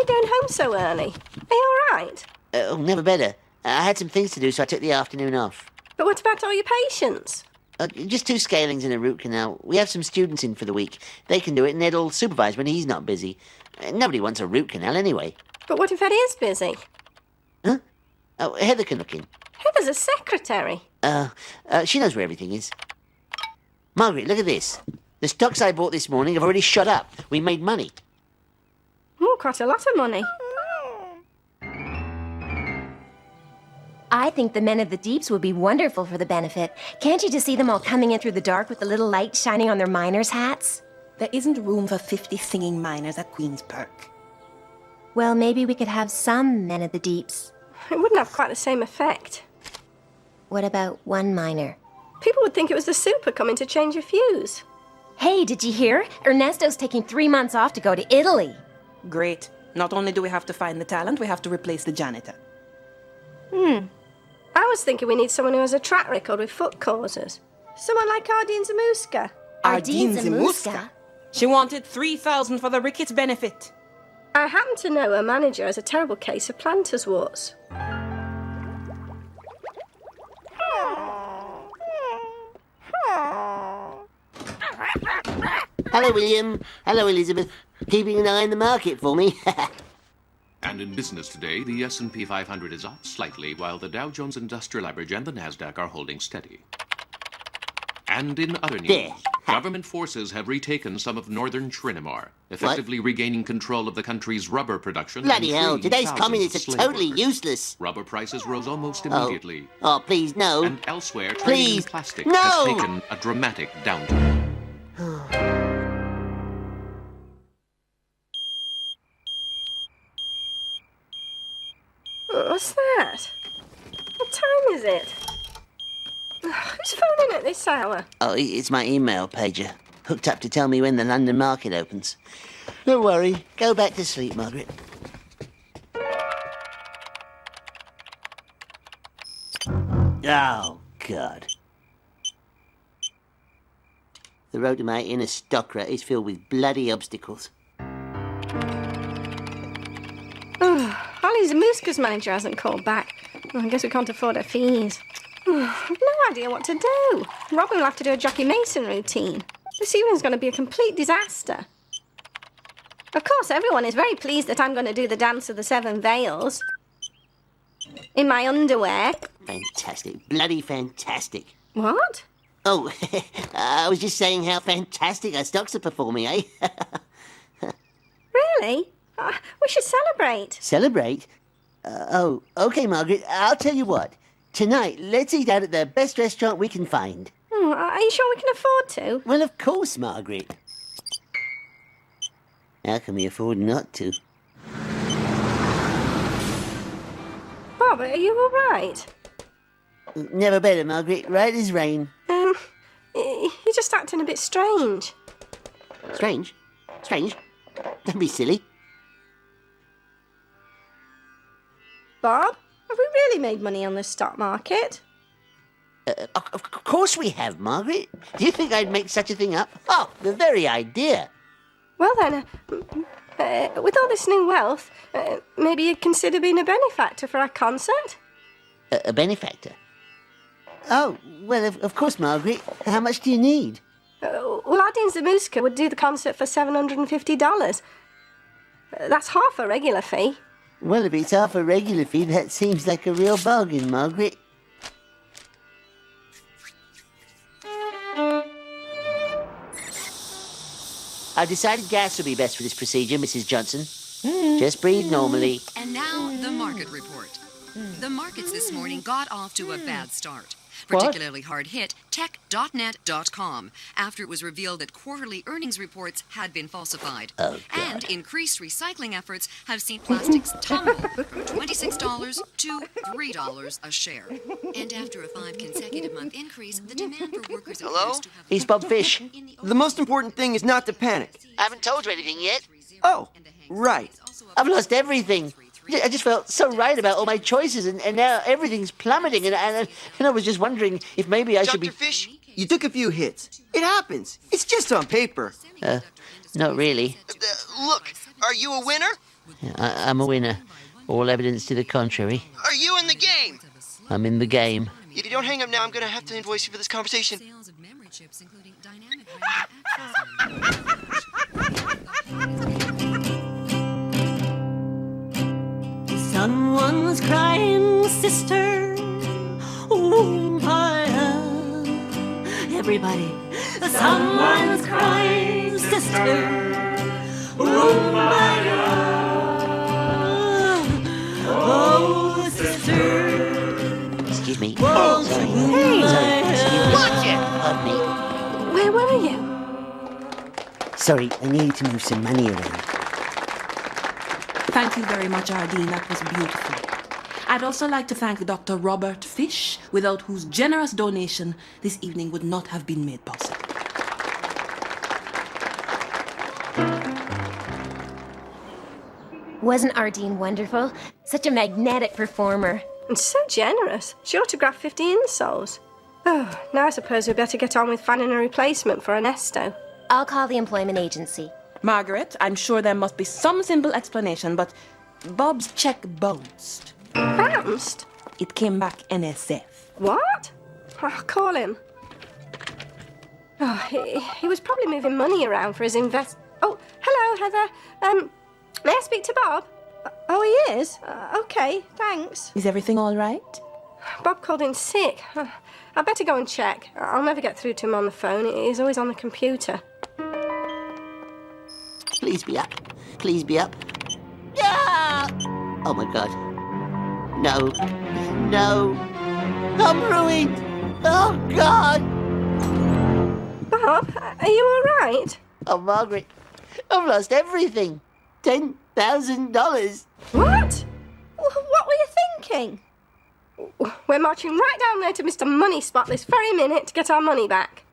you going home so early? Are you all right? Never better. I had some things to do, so I took the afternoon off. But what about all your patients? Just 2 scalings and a root canal. We have some students in for the week. They can do it, and Ed'll supervise when he's not busy. Nobody wants a root canal anyway. But what if Ed is busy? Huh? Oh, Heather can look in. Heather's a secretary. She knows where everything is. Margaret, look at this. The stocks I bought this morning have already shot up. We made money. Oh, quite a lot of money. I think the men of the deeps would be wonderful for the benefit. Can't you just see them all coming in through the dark with the little light shining on their miners' hats? There isn't room for 50 singing miners at Queen's Park. Well, maybe we could have some men of the deeps. It wouldn't have quite the same effect. What about one miner? People would think it was the super coming to change a fuse. Hey, did you hear? Ernesto's taking 3 months off to go to Italy. Great. Not only do we have to find the talent, we have to replace the janitor. I was thinking we need someone who has a track record with foot causes. Someone like Ardeen Zamuska. Ardeen Zamuska? She wanted 3,000 for the rickets benefit. I happen to know her manager has a terrible case of planter's warts. Hello, William. Hello, Elizabeth. Keeping an eye on the market for me. And in business today, the S&P 500 is up slightly, while the Dow Jones Industrial Average and the Nasdaq are holding steady. And in other news, There. government forces have retaken some of northern Trinamar, effectively regaining control of the country's rubber production. Bloody and hell, freeing today's thousands communists of are slave totally workers. useless. Rubber prices rose almost immediately. Oh, please, no. And elsewhere, trading in Please, plastic no! has taken a dramatic downturn. What's that? What time is it? Who's phoning at this hour? Oh, it's my email pager. Hooked up to tell me when the London market opens. Don't worry. Go back to sleep, Margaret. Oh, God. The road to my inner stockyard is filled with bloody obstacles. Holly Zamuska's manager hasn't called back. Well, I guess we can't afford her fees. I've no idea what to do. Robin will have to do a Jockey Mason routine. This evening's going to be a complete disaster. Of course, everyone is very pleased that I'm going to do the Dance of the Seven Veils. In my underwear. Fantastic. Bloody fantastic. What? Oh, I was just saying how fantastic our stocks are performing, eh? Really? We should celebrate. Celebrate? Okay, Margaret. I'll tell you what. Tonight, let's eat out at the best restaurant we can find. Are you sure we can afford to? Well, of course, Margaret. How can we afford not to? Bob, are you all right? Never better, Margaret. Right as rain. You're just acting a bit strange. Strange? Strange? Don't be silly. Bob, have we really made money on the stock market? Of course we have, Margaret. Do you think I'd make such a thing up? Oh, the very idea. Well then, with all this new wealth, maybe you'd consider being a benefactor for our concert? A benefactor? Oh, well, of course, Margaret. How much do you need? Well, Ardeen Zamuska would do the concert for $750. That's half a regular fee. Well, if it's half a regular fee, that seems like a real bargain, Margaret. I've decided gas will be best for this procedure, Mrs. Johnson. Just breathe normally. And now, the market report. The markets this morning got off to a bad start. What? Particularly hard hit tech.net.com after it was revealed that quarterly earnings reports had been falsified. Oh, God. And increased recycling efforts have seen plastics tumble from $26 to $3 a share. And after a 5 consecutive month increase, the demand for workers appears to have... He's Bob Fish. The most important thing is not to panic. I haven't told you anything yet. Oh, right. I've lost everything. I just felt so right about all my choices, and now everything's plummeting, and I was just wondering if maybe I should be... Dr. Fish, you took a few hits. It happens. It's just on paper. Not really. Look, are you a winner? I'm a winner. All evidence to the contrary. Are you in the game? I'm in the game. If you don't hang up now, I'm gonna have to invoice you for this conversation. Sales of memory chips, including dynamic random access. Someone's crying, sister. Oh, my love. Everybody. Someone's crying, sister. Oh, my love. Oh, sister. Excuse me. Won't Sorry. you, Sorry. my Excuse me. love. Pardon me. Where were you? Sorry, I need to move some money around. Thank you very much, Ardeen. That was beautiful. I'd also like to thank Dr. Robert Fish, without whose generous donation this evening would not have been made possible. Wasn't Ardeen wonderful? Such a magnetic performer. And so generous. She autographed 50 insoles. Oh, now I suppose we better get on with finding a replacement for Ernesto. I'll call the employment agency. Margaret, I'm sure there must be some simple explanation, but Bob's check bounced. Bounced? It came back NSF. What? I'll call him. Oh, he was probably moving money around for his invest... Oh, hello, Heather. May I speak to Bob? Oh, he is? Okay, thanks. Is everything all right? Bob called in sick. I'd better go and check. I'll never get through to him on the phone. He's always on the computer. Please be up. Please be up. Yeah! Oh my god. No. No. I'm ruined. Oh god. Bob, are you all right? Oh, Margaret. I've lost everything. $10,000. What? What were you thinking? We're marching right down there to Mr. Money Spot this very minute to get our money back.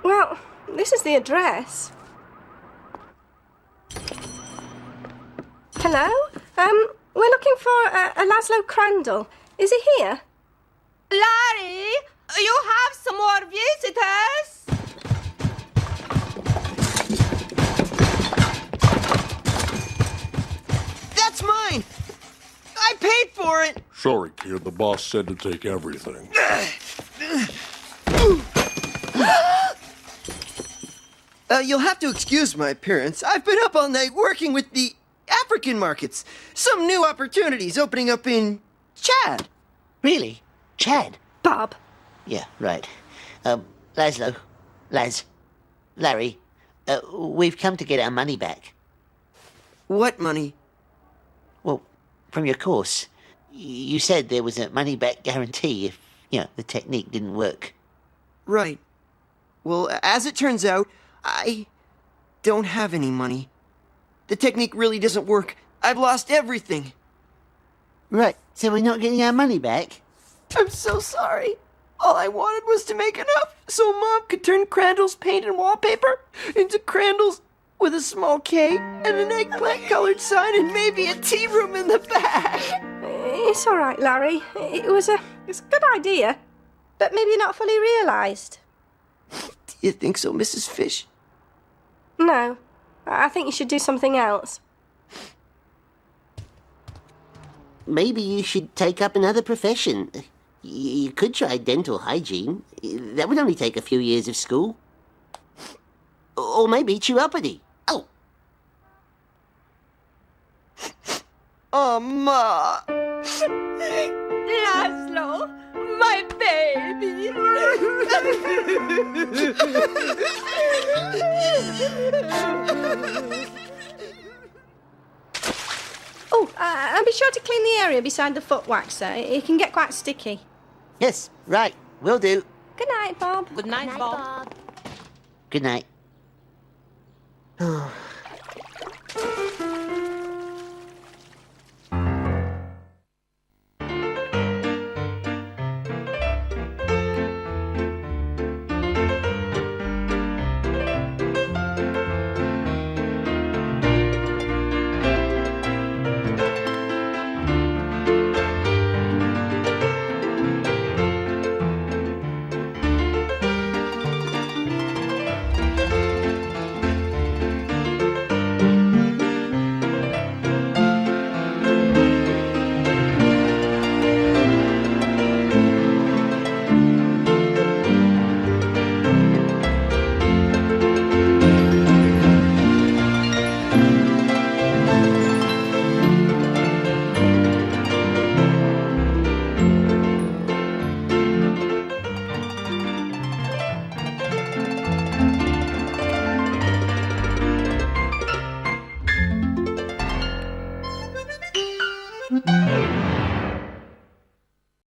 Well, this is the address. Hello? We're looking for a Laszlo Crandall. Is he here? Larry, you have some more visitors? That's mine! I paid for it! Sorry, kid. The boss said to take everything. You'll have to excuse my appearance. I've been up all night working with the African markets. Some new opportunities opening up in Chad. Really? Chad? Bob. Yeah, right. Laszlo. Larry. We've come to get our money back. What money? Well, from your course. You said there was a money-back guarantee if, the technique didn't work. Right. Well, as it turns out, I don't have any money. The technique really doesn't work. I've lost everything. Right, so we're not getting our money back? I'm so sorry. All I wanted was to make enough so Mom could turn Crandall's paint and wallpaper into Crandall's with a small K and an eggplant-colored sign and maybe a tea room in the back. It's all right, Larry. It's a good idea, but maybe not fully realised. Do you think so, Mrs. Fish? No, I think you should do something else. Maybe you should take up another profession. You could try dental hygiene. That would only take a few years of school. Or maybe chiropody. Oh. Oh, Ma. Laszlo, my baby. Oh, and be sure to clean the area beside the foot waxer. It can get quite sticky. Yes, right. Will do. Good night, Bob. Good night, Bob. Good night.